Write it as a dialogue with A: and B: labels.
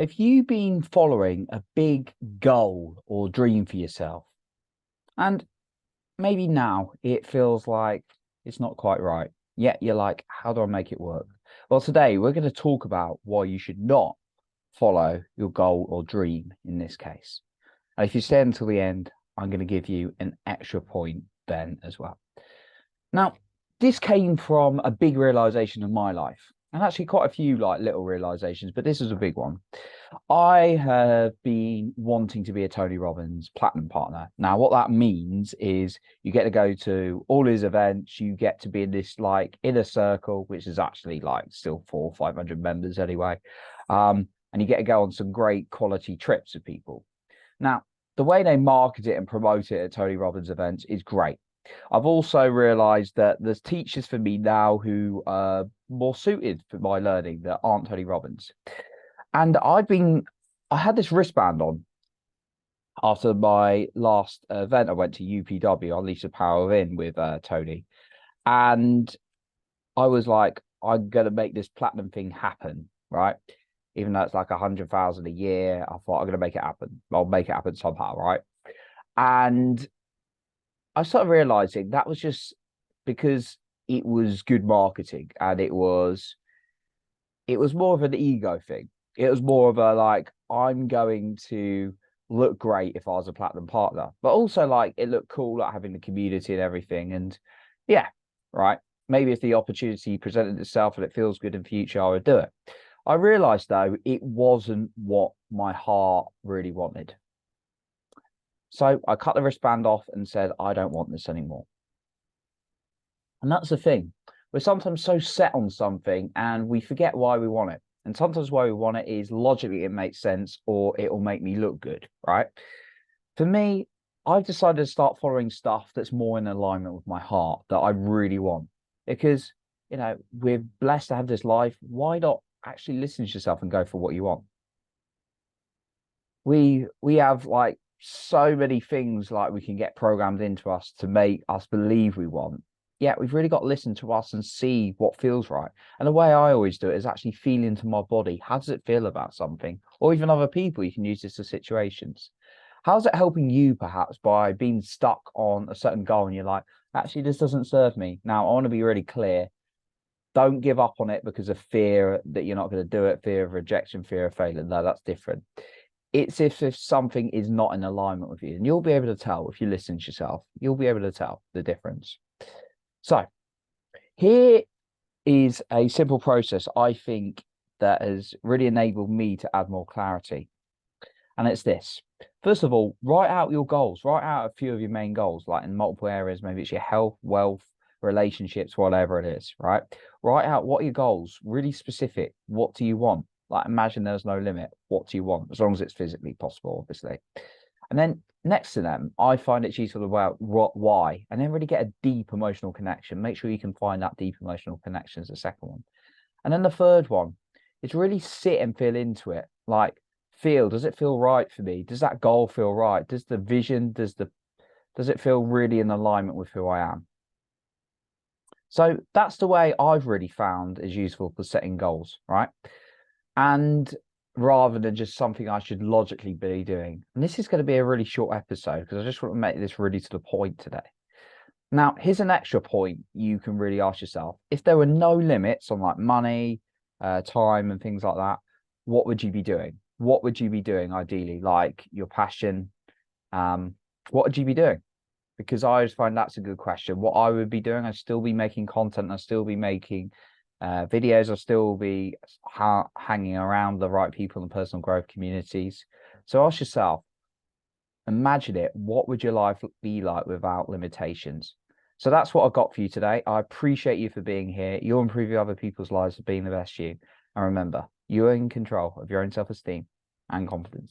A: Have you been following a big goal or dream for yourself? And maybe now it feels like it's not quite right. Yet you're like, how do I make it work? Well, today we're going to talk about why you should not follow your goal or dream in this case. And if you stay until the end, I'm going to give you an extra point then as well. Now, this came from a big realization of my life, and actually quite a few like little realizations, but this is a big one. I have been wanting to be a Tony Robbins platinum partner. Now, what that means is you get to go to all his events, you get to be in this like inner circle, which is actually like still 400 or 500 members anyway. And you get to go on some great quality trips with people. Now, the way they market it and promote it at Tony Robbins events is great. I've also realized that there's teachers for me now who are more suited for my learning that aren't Tony Robbins. And I had this wristband on after my last event. I went to UPW, Unleash the Power Within with Tony. And I was like, I'm going to make this platinum thing happen, right? Even though it's like 100,000 a year, I thought I'm going to make it happen. I'll make it happen somehow, right? And I started realizing that was just because it was good marketing and it was more of an ego thing. It was more of a like, I'm going to look great if I was a platinum partner, but also like it looked cool, like having the community and everything. And yeah, right. Maybe if the opportunity presented itself and it feels good in future, I would do it. I realized though, it wasn't what my heart really wanted. So I cut the wristband off and said, I don't want this anymore. And that's the thing. We're sometimes so set on something and we forget why we want it. And sometimes why we want it is logically it makes sense or it will make me look good, right? For me, I've decided to start following stuff that's more in alignment with my heart that I really want. Because, we're blessed to have this life. Why not actually listen to yourself and go for what you want? We have like so many things like we can get programmed into us to make us believe we want. Yeah, we've really got to listen to us and see what feels right. And the way I always do it is actually feel into my body. How does it feel about something? Or even other people, you can use this to situations. How's it helping you perhaps by being stuck on a certain goal and you're like, actually, this doesn't serve me. Now, I want to be really clear. Don't give up on it because of fear that you're not going to do it, fear of rejection, fear of failure. No, that's different. It's if something is not in alignment with you, and you'll be able to tell if you listen to yourself, you'll be able to tell the difference. So here is a simple process I think that has really enabled me to add more clarity. And it's this. First of all, write out your goals, write out a few of your main goals, like in multiple areas. Maybe it's your health, wealth, relationships, whatever it is, right? Write out what are your goals, really specific. What do you want? Like imagine there's no limit. What do you want? As long as it's physically possible, obviously. And then next to them, I find it's useful about why, and then really get a deep emotional connection. Make sure you can find that deep emotional connection as the second one. And then the third one is really sit and feel into it. Like does it feel right for me? Does that goal feel right? Does the vision, does it feel really in alignment with who I am? So that's the way I've really found is useful for setting goals, right? And rather than just something I should logically be doing. And this is going to be a really short episode because I just want to make this really to the point today. Now, here's an extra point you can really ask yourself. If there were no limits on like money, time and things like that, what would you be doing? What would you be doing ideally? Like your passion, what would you be doing? Because I always find that's a good question. What I would be doing, I'd still be making content. I'd still be making videos. I'll still be hanging around the right people in personal growth communities. So ask yourself, imagine it. What would your life be like without limitations? So that's what I've got for you today. I appreciate you for being here. You're improving other people's lives for being the best you. And remember, you're in control of your own self-esteem and confidence.